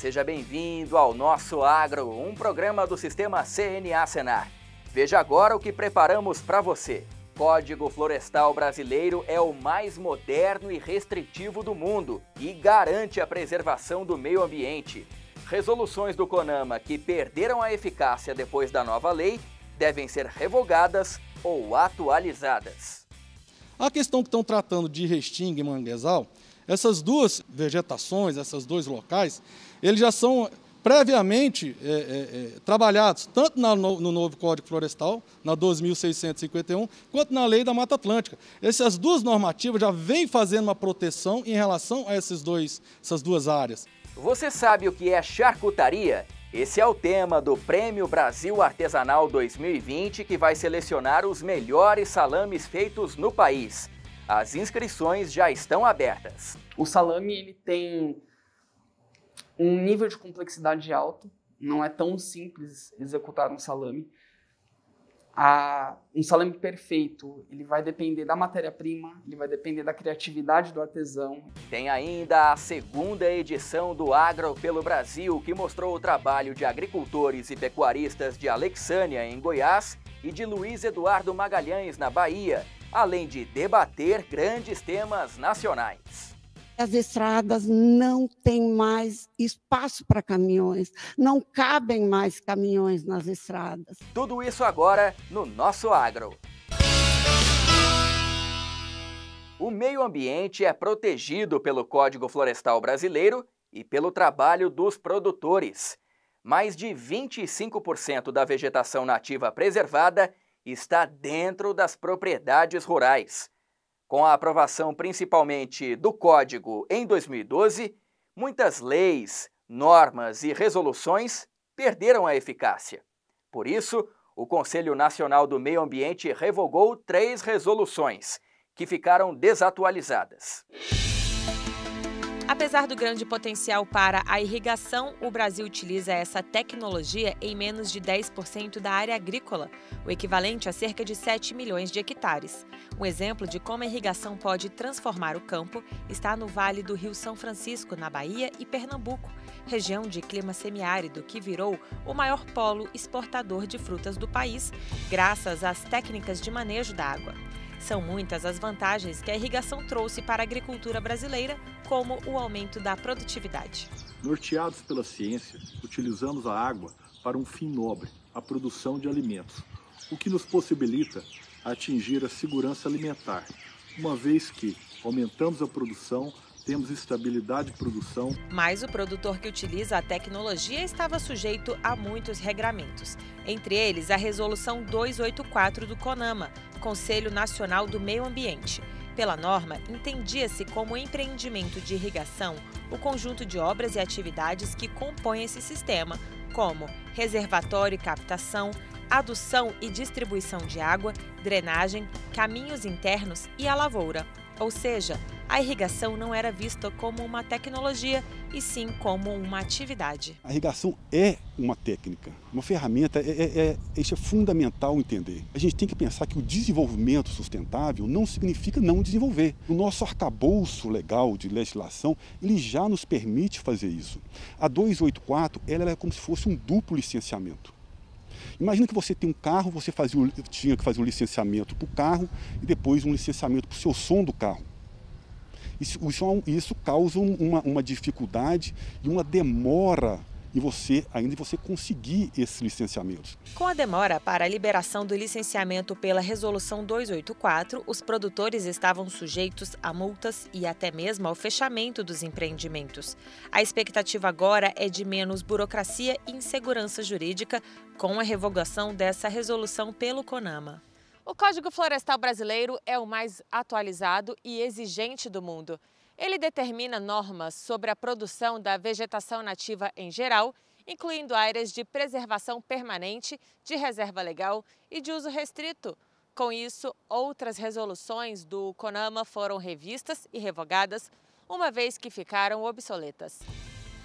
seja bem-vindo ao Nosso Agro, um programa do Sistema CNA Senar. Veja agora o que preparamos para você. Código Florestal Brasileiro é o mais moderno e restritivo do mundo e garante a preservação do meio ambiente. Resoluções do CONAMA que perderam a eficácia depois da nova lei devem ser revogadas ou atualizadas. A questão que estão tratando de restinga e manguezal, essas duas vegetações, esses dois locais, eles já são previamente trabalhados tanto no novo Código Florestal, na 12.651, quanto na Lei da Mata Atlântica. Essas duas normativas já vêm fazendo uma proteção em relação a essas duas áreas. Você sabe o que é charcutaria? Esse é o tema do Prêmio Brasil Artesanal 2020, que vai selecionar os melhores salames feitos no país. As inscrições já estão abertas. O salame ele tem um nível de complexidade alto, não é tão simples executar um salame. Um salame perfeito, ele vai depender da matéria-prima, ele vai depender da criatividade do artesão. Tem ainda a segunda edição do Agro pelo Brasil, que mostrou o trabalho de agricultores e pecuaristas de Alexânia, em Goiás, e de Luiz Eduardo Magalhães, na Bahia, além de debater grandes temas nacionais. As estradas não têm mais espaço para caminhões, não cabem mais caminhões nas estradas. Tudo isso agora no Nosso Agro. O meio ambiente é protegido pelo Código Florestal Brasileiro e pelo trabalho dos produtores. Mais de 25% da vegetação nativa preservada está dentro das propriedades rurais. Com a aprovação principalmente do Código em 2012, muitas leis, normas e resoluções perderam a eficácia. Por isso, o Conselho Nacional do Meio Ambiente revogou 3 resoluções, que ficaram desatualizadas. Apesar do grande potencial para a irrigação, o Brasil utiliza essa tecnologia em menos de 10% da área agrícola, o equivalente a cerca de 7 milhões de hectares. Um exemplo de como a irrigação pode transformar o campo está no Vale do Rio São Francisco, na Bahia e Pernambuco, região de clima semiárido que virou o maior polo exportador de frutas do país, graças às técnicas de manejo da água. São muitas as vantagens que a irrigação trouxe para a agricultura brasileira, como o aumento da produtividade. Norteados pela ciência, utilizamos a água para um fim nobre, a produção de alimentos, o que nos possibilita atingir a segurança alimentar, uma vez que aumentamos a produção, temos estabilidade de produção. Mas o produtor que utiliza a tecnologia estava sujeito a muitos regramentos. Entre eles, a Resolução 284 do CONAMA, Conselho Nacional do Meio Ambiente. Pela norma, entendia-se como empreendimento de irrigação o conjunto de obras e atividades que compõem esse sistema, como reservatório e captação, adução e distribuição de água, drenagem, caminhos internos e a lavoura. Ou seja, a irrigação não era vista como uma tecnologia, e sim como uma atividade. A irrigação é uma técnica, uma ferramenta, isso é fundamental entender. A gente tem que pensar que o desenvolvimento sustentável não significa não desenvolver. O nosso arcabouço legal de legislação, ele já nos permite fazer isso. A 284, ela é como se fosse um duplo licenciamento. Imagina que você tem um carro, você tinha que fazer um licenciamento para o carro e depois um licenciamento para o seu som do carro. Isso causa uma dificuldade e uma demora em você conseguir esses licenciamentos. Com a demora para a liberação do licenciamento pela Resolução 284, os produtores estavam sujeitos a multas e até mesmo ao fechamento dos empreendimentos. A expectativa agora é de menos burocracia e insegurança jurídica com a revogação dessa resolução pelo CONAMA. O Código Florestal Brasileiro é o mais atualizado e exigente do mundo. Ele determina normas sobre a produção da vegetação nativa em geral, incluindo áreas de preservação permanente, de reserva legal e de uso restrito. Com isso, outras resoluções do CONAMA foram revistas e revogadas, uma vez que ficaram obsoletas.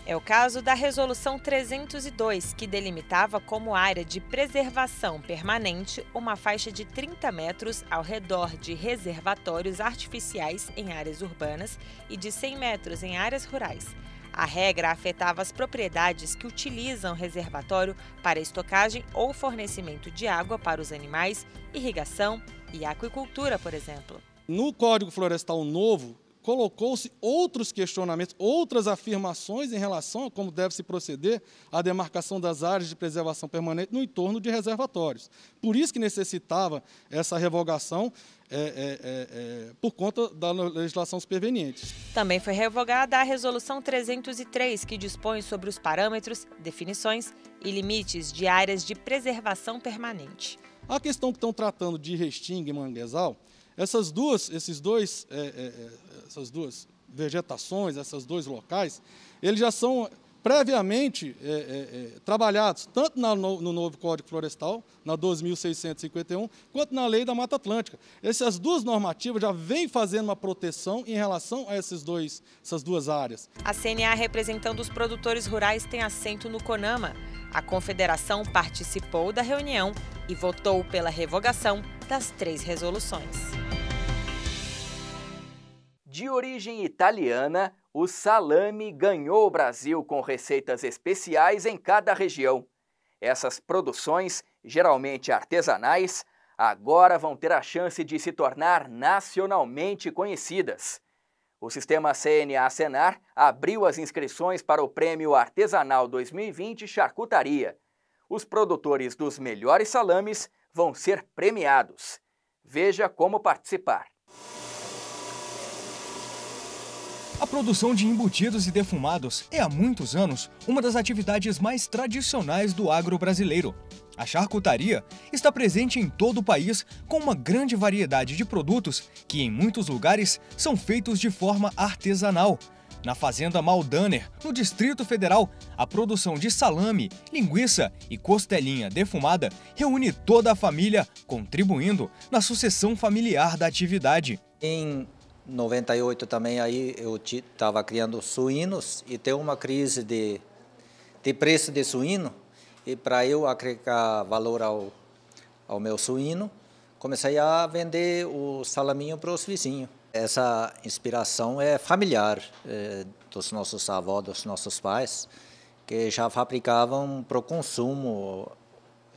É o caso da Resolução 302, que delimitava como área de preservação permanente uma faixa de 30 metros ao redor de reservatórios artificiais em áreas urbanas e de 100 metros em áreas rurais. A regra afetava as propriedades que utilizam reservatório para estocagem ou fornecimento de água para os animais, irrigação e aquicultura, por exemplo. No Código Florestal novo, colocou-se outros questionamentos, outras afirmações em relação a como deve se proceder à demarcação das áreas de preservação permanente no entorno de reservatórios. Por isso que necessitava essa revogação por conta da legislação superveniente. Também foi revogada a Resolução 303, que dispõe sobre os parâmetros, definições e limites de áreas de preservação permanente. A questão que estão tratando de Restinga e Manguezal, essas duas vegetações, esses dois locais, eles já são previamente trabalhados, tanto no novo Código Florestal, na 2.651, quanto na Lei da Mata Atlântica. Essas duas normativas já vêm fazendo uma proteção em relação a essas duas áreas. A CNA, representando os produtores rurais, tem assento no CONAMA. A confederação participou da reunião e votou pela revogação das 3 resoluções. De origem italiana, o salame ganhou o Brasil com receitas especiais em cada região. Essas produções, geralmente artesanais, agora vão ter a chance de se tornar nacionalmente conhecidas. O sistema CNA-Senar abriu as inscrições para o Prêmio Artesanal 2020 Charcutaria. Os produtores dos melhores salames vão ser premiados. Veja como participar. A produção de embutidos e defumados é há muitos anos uma das atividades mais tradicionais do agro brasileiro. A charcutaria está presente em todo o país com uma grande variedade de produtos que em muitos lugares são feitos de forma artesanal. Na Fazenda Maldaner, no Distrito Federal, a produção de salame, linguiça e costelinha defumada reúne toda a família, contribuindo na sucessão familiar da atividade. Em 98 também aí eu estava criando suínos e tem uma crise de preço de suíno, e para eu agregar valor ao meu suíno, comecei a vender o salaminho para os vizinhos. Essa inspiração é familiar dos nossos avós, dos nossos pais, que já fabricavam para o consumo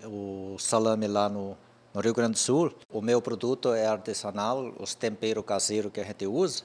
o salame lá no Rio Grande do Sul. O meu produto é artesanal, os temperos caseiros que a gente usa,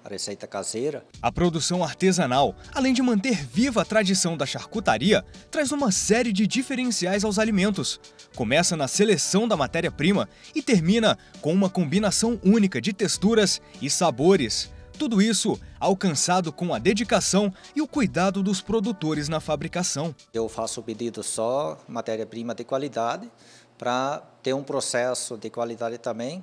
a receita caseira. A produção artesanal, além de manter viva a tradição da charcutaria, traz uma série de diferenciais aos alimentos. Começa na seleção da matéria-prima e termina com uma combinação única de texturas e sabores. Tudo isso alcançado com a dedicação e o cuidado dos produtores na fabricação. Eu faço o pedido só matéria-prima de qualidade, para ter um processo de qualidade também.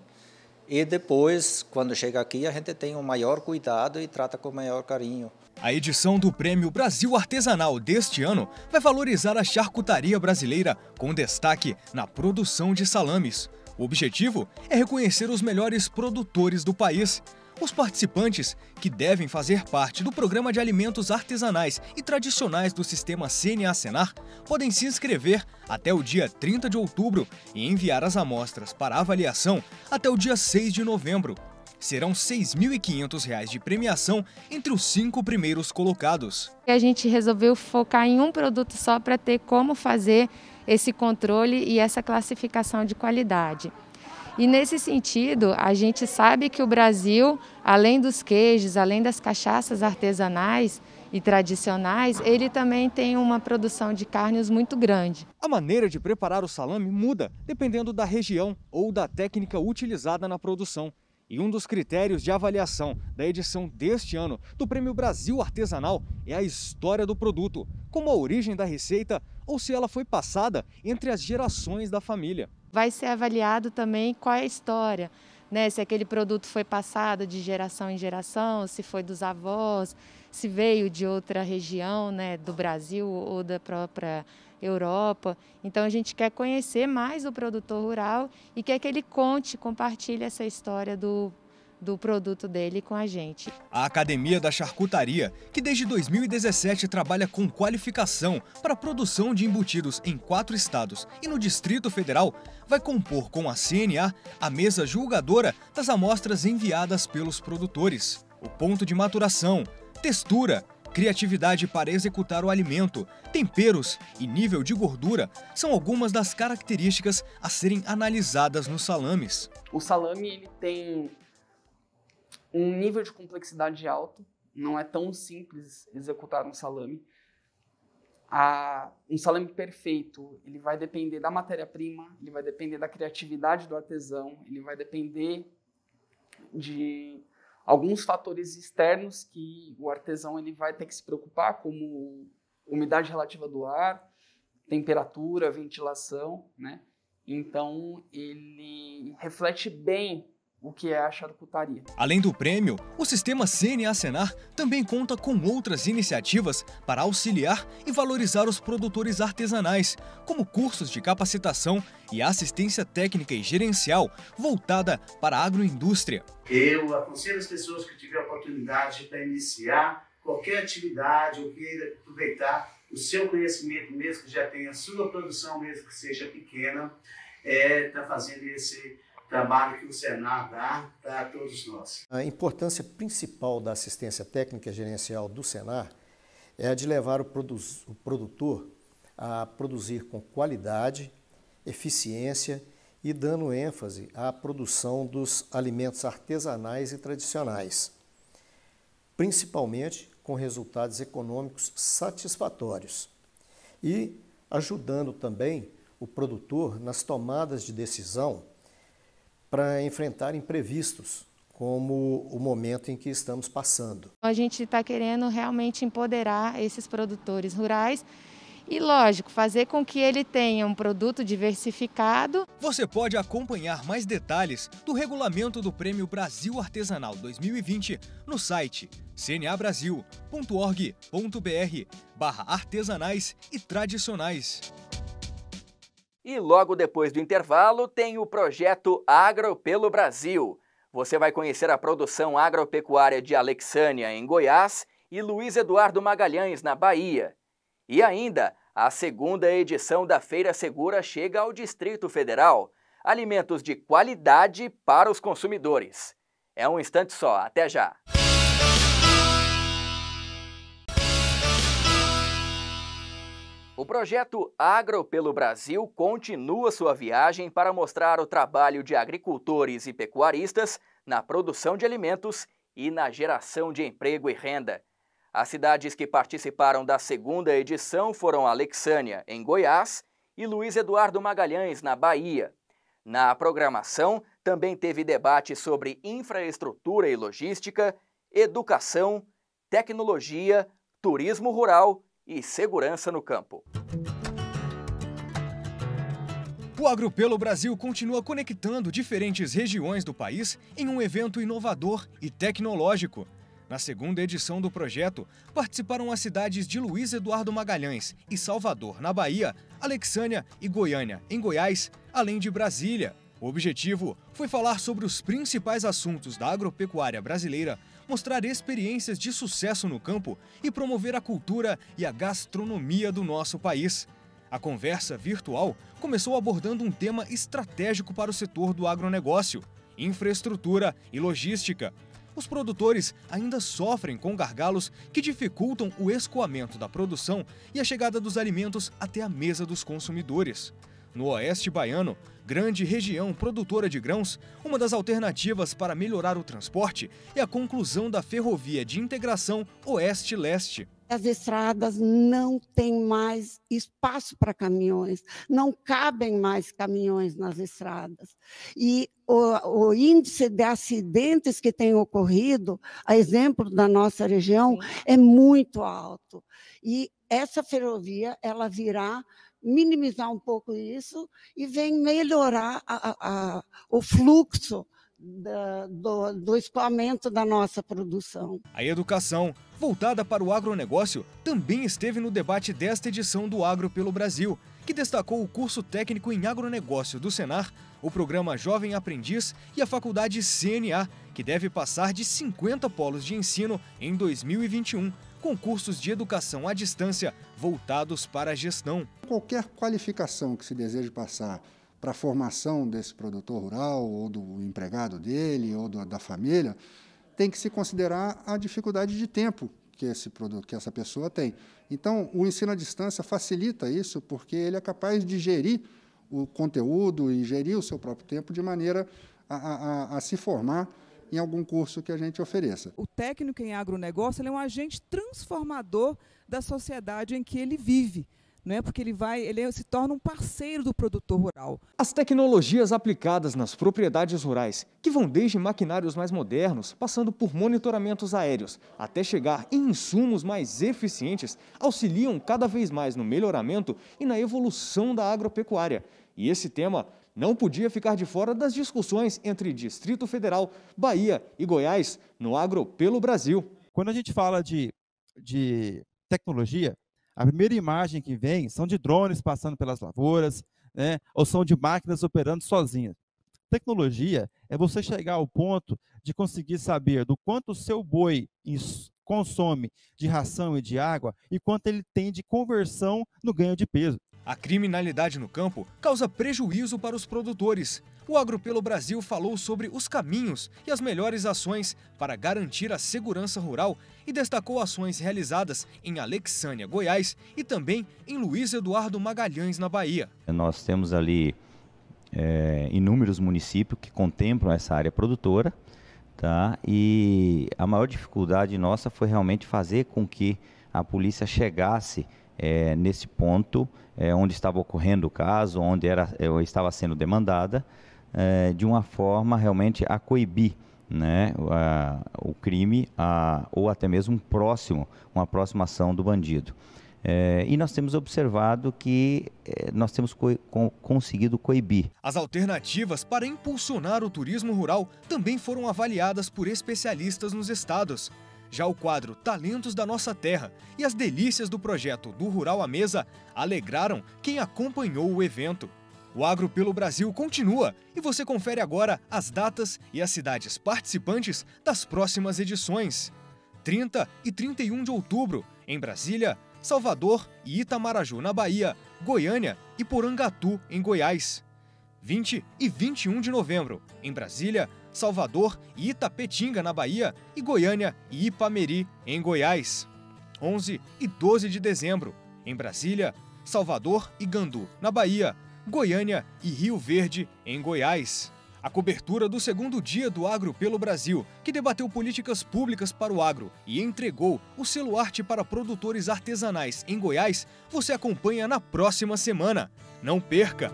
E depois, quando chega aqui, a gente tem um maior cuidado e trata com maior carinho. A edição do Prêmio Brasil Artesanal deste ano vai valorizar a charcutaria brasileira com destaque na produção de salames. O objetivo é reconhecer os melhores produtores do país. Os participantes, que devem fazer parte do Programa de Alimentos Artesanais e Tradicionais do Sistema CNA-Senar, podem se inscrever até o dia 30 de outubro e enviar as amostras para avaliação até o dia 6 de novembro. Serão R$ 6.500 de premiação entre os 5 primeiros colocados. A gente resolveu focar em um produto só para ter como fazer esse controle e essa classificação de qualidade. E nesse sentido, a gente sabe que o Brasil, além dos queijos, além das cachaças artesanais e tradicionais, ele também tem uma produção de carnes muito grande. A maneira de preparar o salame muda dependendo da região ou da técnica utilizada na produção. E um dos critérios de avaliação da edição deste ano do Prêmio Brasil Artesanal é a história do produto, como a origem da receita ou se ela foi passada entre as gerações da família. Vai ser avaliado também qual é a história, né? Se aquele produto foi passado de geração em geração, se foi dos avós, se veio de outra região, né, do Brasil ou da própria Europa. Então a gente quer conhecer mais o produtor rural e quer que ele compartilhe essa história do produto dele com a gente. A Academia da Charcutaria, que desde 2017 trabalha com qualificação para a produção de embutidos em 4 estados e no Distrito Federal, vai compor com a CNA a mesa julgadora das amostras enviadas pelos produtores. O ponto de maturação, textura, criatividade para executar o alimento, temperos e nível de gordura são algumas das características a serem analisadas nos salames. O salame ele tem um nível de complexidade alto, não é tão simples executar um salame. Um salame perfeito, ele vai depender da matéria-prima, ele vai depender da criatividade do artesão, ele vai depender de alguns fatores externos que o artesão ele vai ter que se preocupar, como umidade relativa do ar, temperatura, ventilação, né? Então, ele reflete bem o que é a charcutaria. Além do prêmio, o sistema CNA Senar também conta com outras iniciativas para auxiliar e valorizar os produtores artesanais, como cursos de capacitação e assistência técnica e gerencial voltada para a agroindústria. Eu aconselho as pessoas que tiverem oportunidade para iniciar qualquer atividade ou queira aproveitar o seu conhecimento, mesmo que já tenha a sua produção, mesmo que seja pequena, está fazendo esse trabalho que o Senar dá para todos nós. A importância principal da assistência técnica gerencial do Senar é a de levar o produtor a produzir com qualidade, eficiência e dando ênfase à produção dos alimentos artesanais e tradicionais, principalmente com resultados econômicos satisfatórios e ajudando também o produtor nas tomadas de decisão para enfrentar imprevistos, como o momento em que estamos passando. A gente está querendo realmente empoderar esses produtores rurais e, lógico, fazer com que ele tenha um produto diversificado. Você pode acompanhar mais detalhes do regulamento do Prêmio Brasil Artesanal 2020 no site cnabrasil.org.br/artesanais e tradicionais. E logo depois do intervalo tem o projeto Agro pelo Brasil. Você vai conhecer a produção agropecuária de Alexânia, em Goiás, e Luiz Eduardo Magalhães, na Bahia. E ainda, a segunda edição da Feira Segura chega ao Distrito Federal. Alimentos de qualidade para os consumidores. É um instante só, até já! O projeto Agro pelo Brasil continua sua viagem para mostrar o trabalho de agricultores e pecuaristas na produção de alimentos e na geração de emprego e renda. As cidades que participaram da segunda edição foram Alexânia, em Goiás, e Luiz Eduardo Magalhães, na Bahia. Na programação, também teve debate sobre infraestrutura e logística, educação, tecnologia, turismo rural e segurança no campo. O Agro pelo Brasil continua conectando diferentes regiões do país em um evento inovador e tecnológico. Na segunda edição do projeto, participaram as cidades de Luiz Eduardo Magalhães e Salvador, na Bahia, Alexânia e Goiânia, em Goiás, além de Brasília. O objetivo foi falar sobre os principais assuntos da agropecuária brasileira, mostrar experiências de sucesso no campo e promover a cultura e a gastronomia do nosso país. A conversa virtual começou abordando um tema estratégico para o setor do agronegócio: infraestrutura e logística. Os produtores ainda sofrem com gargalos que dificultam o escoamento da produção e a chegada dos alimentos até a mesa dos consumidores. No Oeste Baiano, grande região produtora de grãos, uma das alternativas para melhorar o transporte é a conclusão da ferrovia de integração Oeste-Leste. As estradas não têm mais espaço para caminhões, não cabem mais caminhões nas estradas. E o índice de acidentes que tem ocorrido, a exemplo da nossa região, é muito alto. E essa ferrovia, ela virá minimizar um pouco isso e vem melhorar o fluxo do escoamento da nossa produção. A educação, voltada para o agronegócio, também esteve no debate desta edição do Agro pelo Brasil, que destacou o curso técnico em agronegócio do Senar, o programa Jovem Aprendiz e a faculdade CNA, que deve passar de 50 polos de ensino em 2021, com cursos de educação à distância voltados para a gestão. Qualquer qualificação que se deseje passar para a formação desse produtor rural, ou do empregado dele, ou da família, tem que se considerar a dificuldade de tempo que essa pessoa tem. Então, o ensino à distância facilita isso, porque ele é capaz de gerir o conteúdo e gerir o seu próprio tempo de maneira a se formar em algum curso que a gente ofereça. O técnico em agronegócio ele é um agente transformador da sociedade em que ele vive. Não é porque ele se torna um parceiro do produtor rural. As tecnologias aplicadas nas propriedades rurais, que vão desde maquinários mais modernos, passando por monitoramentos aéreos, até chegar em insumos mais eficientes, auxiliam cada vez mais no melhoramento e na evolução da agropecuária. E esse tema não podia ficar de fora das discussões entre Distrito Federal, Bahia e Goiás no Agro pelo Brasil. Quando a gente fala de tecnologia, a primeira imagem que vem são de drones passando pelas lavouras, né, ou são de máquinas operando sozinhas. Tecnologia é você chegar ao ponto de conseguir saber do quanto o seu boi consome de ração e de água e quanto ele tem de conversão no ganho de peso. A criminalidade no campo causa prejuízo para os produtores. O Agro pelo Brasil falou sobre os caminhos e as melhores ações para garantir a segurança rural e destacou ações realizadas em Alexânia, Goiás e também em Luiz Eduardo Magalhães, na Bahia. Nós temos ali inúmeros municípios que contemplam essa área produtora, tá? E a maior dificuldade nossa foi realmente fazer com que a polícia chegasse nesse ponto onde estava ocorrendo o caso, onde estava sendo demandada, de uma forma realmente a coibir, né, o crime ou até mesmo uma próxima ação do bandido. E nós temos observado que nós temos conseguido coibir. As alternativas para impulsionar o turismo rural também foram avaliadas por especialistas nos estados. Já o quadro Talentos da Nossa Terra e as delícias do projeto Do Rural à Mesa alegraram quem acompanhou o evento. O Agro pelo Brasil continua e você confere agora as datas e as cidades participantes das próximas edições. 30 e 31 de outubro, em Brasília, Salvador e Itamaraju, na Bahia, Goiânia e Porangatu, em Goiás. 20 e 21 de novembro, em Brasília, Salvador e Itapetinga, na Bahia, e Goiânia e Ipameri, em Goiás. 11 e 12 de dezembro, em Brasília, Salvador e Gandu, na Bahia, Goiânia e Rio Verde, em Goiás. A cobertura do segundo dia do Agro pelo Brasil, que debateu políticas públicas para o agro e entregou o selo Arte para produtores artesanais em Goiás, você acompanha na próxima semana. Não perca!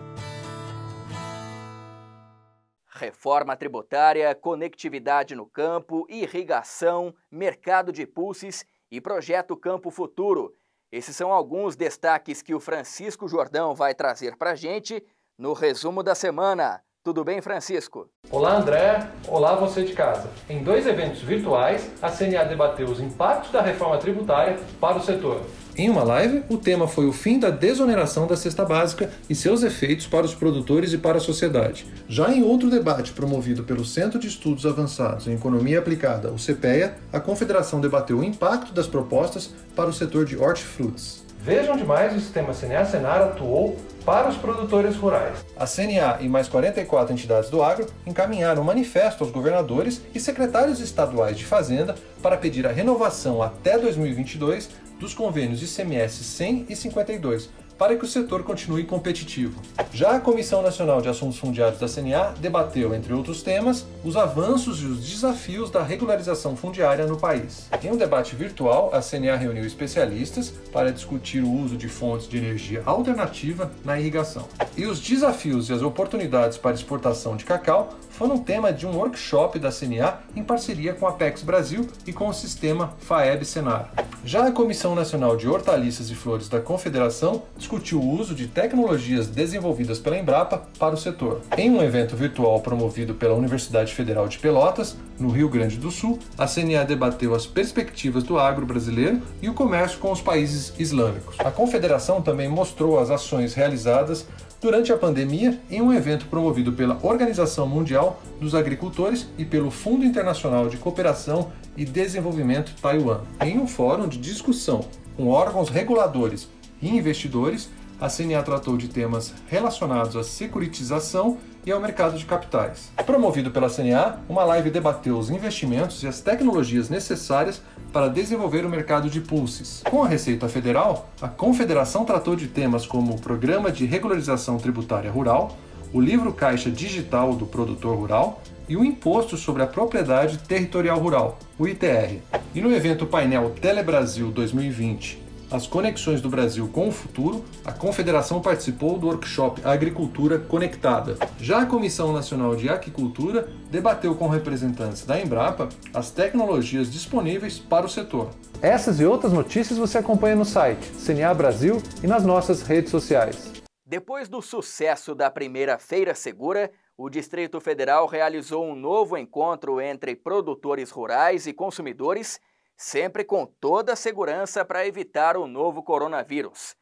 Reforma tributária, conectividade no campo, irrigação, mercado de pulses e projeto Campo Futuro. Esses são alguns destaques que o Francisco Jordão vai trazer para a gente no resumo da semana. Tudo bem, Francisco? Olá, André. Olá, você de casa. Em 2 eventos virtuais, a CNA debateu os impactos da reforma tributária para o setor. Em uma live, o tema foi o fim da desoneração da cesta básica e seus efeitos para os produtores e para a sociedade. Já em outro debate promovido pelo Centro de Estudos Avançados em Economia Aplicada, o CEPEA, a Confederação debateu o impacto das propostas para o setor de hortifrutis. Veja onde mais o sistema CNA-Senar atuou para os produtores rurais. A CNA e mais 44 entidades do agro encaminharam um manifesto aos governadores e secretários estaduais de Fazenda para pedir a renovação até 2022 dos convênios ICMS 100 e 52, para que o setor continue competitivo. Já a Comissão Nacional de Assuntos Fundiários da CNA debateu, entre outros temas, os avanços e os desafios da regularização fundiária no país. Em um debate virtual, a CNA reuniu especialistas para discutir o uso de fontes de energia alternativa na irrigação. E os desafios e as oportunidades para exportação de cacau foram tema de um workshop da CNA em parceria com a Apex Brasil e com o sistema FAEB-Senar. Já a Comissão Nacional de Hortaliças e Flores da Confederação discutiu o uso de tecnologias desenvolvidas pela Embrapa para o setor. Em um evento virtual promovido pela Universidade Federal de Pelotas, no Rio Grande do Sul, a CNA debateu as perspectivas do agro brasileiro e o comércio com os países islâmicos. A Confederação também mostrou as ações realizadas durante a pandemia em um evento promovido pela Organização Mundial dos Agricultores e pelo Fundo Internacional de Cooperação e Desenvolvimento Taiwan. Em um fórum de discussão com órgãos reguladores e investidores, a CNA tratou de temas relacionados à securitização e ao mercado de capitais. Promovido pela CNA, uma live debateu os investimentos e as tecnologias necessárias para desenvolver o mercado de pulses. Com a Receita Federal, a Confederação tratou de temas como o Programa de Regularização Tributária Rural, o Livro Caixa Digital do Produtor Rural e o Imposto sobre a Propriedade Territorial Rural, o ITR. E no evento painel Telebrasil 2020, As Conexões do Brasil com o Futuro, a Confederação participou do workshop Agricultura Conectada. Já a Comissão Nacional de Aquicultura debateu com representantes da Embrapa as tecnologias disponíveis para o setor. Essas e outras notícias você acompanha no site CNA Brasil e nas nossas redes sociais. Depois do sucesso da primeira Feira Segura, o Distrito Federal realizou um novo encontro entre produtores rurais e consumidores, sempre com toda a segurança para evitar o novo coronavírus.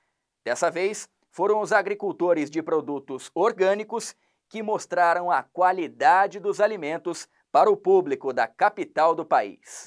Dessa vez, foram os agricultores de produtos orgânicos que mostraram a qualidade dos alimentos para o público da capital do país.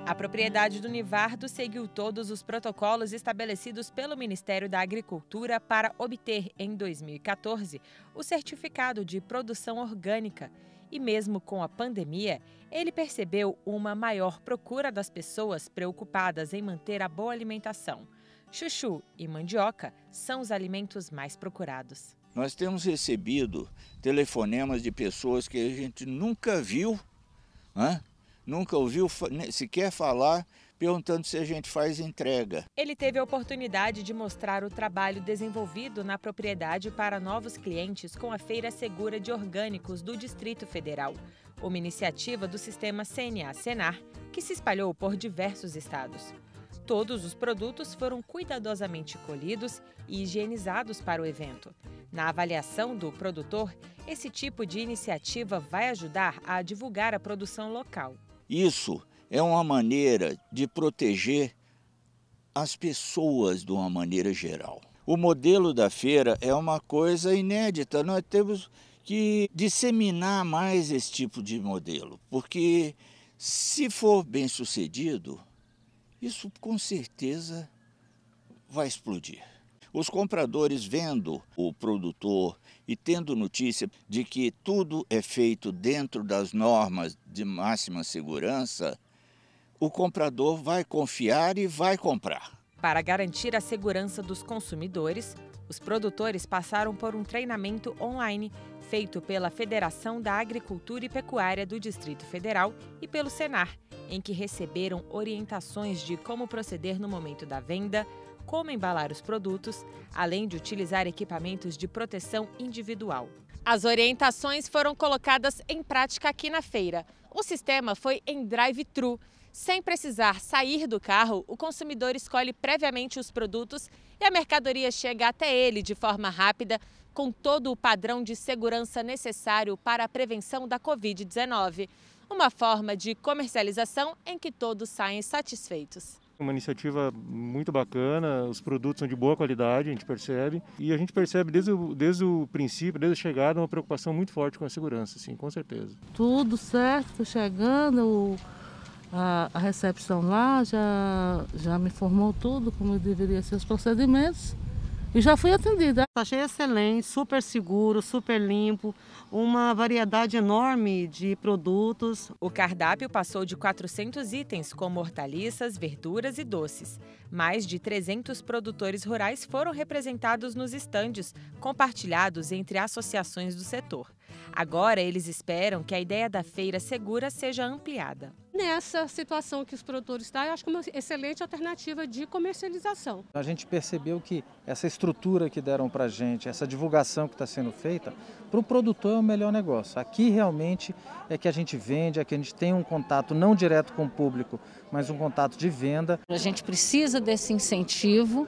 A propriedade do Nivardo seguiu todos os protocolos estabelecidos pelo Ministério da Agricultura para obter, em 2014, o certificado de produção orgânica. E mesmo com a pandemia, ele percebeu uma maior procura das pessoas preocupadas em manter a boa alimentação. Chuchu e mandioca são os alimentos mais procurados. Nós temos recebido telefonemas de pessoas que a gente nunca viu, nunca ouviu sequer falar, perguntando se a gente faz entrega. Ele teve a oportunidade de mostrar o trabalho desenvolvido na propriedade para novos clientes com a Feira Segura de Orgânicos do Distrito Federal, uma iniciativa do sistema CNA-Senar, que se espalhou por diversos estados. Todos os produtos foram cuidadosamente colhidos e higienizados para o evento. Na avaliação do produtor, esse tipo de iniciativa vai ajudar a divulgar a produção local. Isso é uma maneira de proteger as pessoas de uma maneira geral. O modelo da feira é uma coisa inédita, nós temos que disseminar mais esse tipo de modelo, porque se for bem sucedido, isso com certeza vai explodir. Os compradores vendo o produtor e tendo notícia de que tudo é feito dentro das normas de máxima segurança, o comprador vai confiar e vai comprar. Para garantir a segurança dos consumidores, os produtores passaram por um treinamento online feito pela Federação da Agricultura e Pecuária do Distrito Federal e pelo Senar, em que receberam orientações de como proceder no momento da venda, como embalar os produtos, além de utilizar equipamentos de proteção individual. As orientações foram colocadas em prática aqui na feira. O sistema foi em drive-thru. Sem precisar sair do carro, o consumidor escolhe previamente os produtos e a mercadoria chega até ele de forma rápida, com todo o padrão de segurança necessário para a prevenção da Covid-19. Uma forma de comercialização em que todos saem satisfeitos. Uma iniciativa muito bacana, os produtos são de boa qualidade, a gente percebe. E a gente percebe desde o princípio, desde a chegada, uma preocupação muito forte com a segurança, sim, com certeza. Tudo certo, estou chegando, a recepção lá já me informou tudo, como deveria ser os procedimentos. E já fui atendida. Achei excelente, super seguro, super limpo, uma variedade enorme de produtos. O cardápio passou de 400 itens, como hortaliças, verduras e doces. Mais de 300 produtores rurais foram representados nos estandes, compartilhados entre associações do setor. Agora, eles esperam que a ideia da Feira Segura seja ampliada. Nessa situação que os produtores estão, eu acho que é uma excelente alternativa de comercialização. A gente percebeu que essa estrutura que deram para a gente, essa divulgação que está sendo feita, para o produtor é o melhor negócio. Aqui realmente é que a gente vende, é que a gente tem um contato não direto com o público, mas um contato de venda. A gente precisa desse incentivo.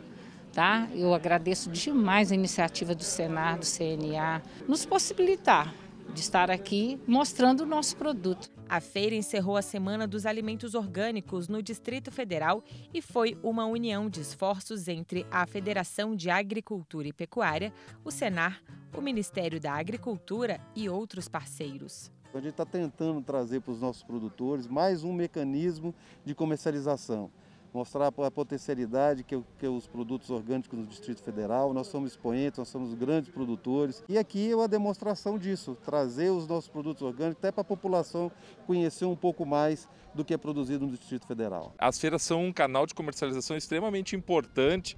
Tá? Eu agradeço demais a iniciativa do Senar, do CNA, nos possibilitar de estar aqui mostrando o nosso produto. A feira encerrou a Semana dos Alimentos Orgânicos no Distrito Federal e foi uma união de esforços entre a Federação de Agricultura e Pecuária, o Senar, o Ministério da Agricultura e outros parceiros. A gente está tentando trazer para os nossos produtores mais um mecanismo de comercialização. mostrar a potencialidade que os produtos orgânicos do Distrito Federal. Nós somos expoentes, nós somos grandes produtores. E aqui é uma demonstração disso, trazer os nossos produtos orgânicos até para a população conhecer um pouco mais do que é produzido no Distrito Federal. As feiras são um canal de comercialização extremamente importante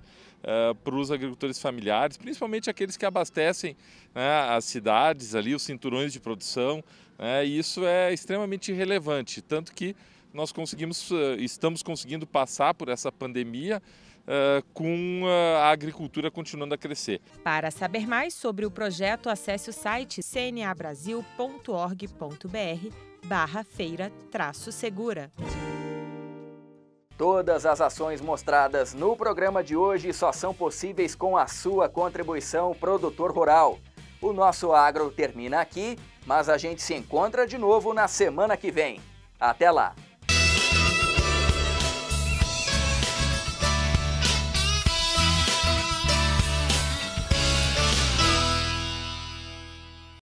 para os agricultores familiares, principalmente aqueles que abastecem, né, as cidades, ali, os cinturões de produção, né, e isso é extremamente relevante, tanto que nós estamos conseguindo passar por essa pandemia com a agricultura continuando a crescer. Para saber mais sobre o projeto, acesse o site cnabrasil.org.br/feira-segura. Todas as ações mostradas no programa de hoje só são possíveis com a sua contribuição, produtor rural. O Nosso Agro termina aqui, mas a gente se encontra de novo na semana que vem. Até lá!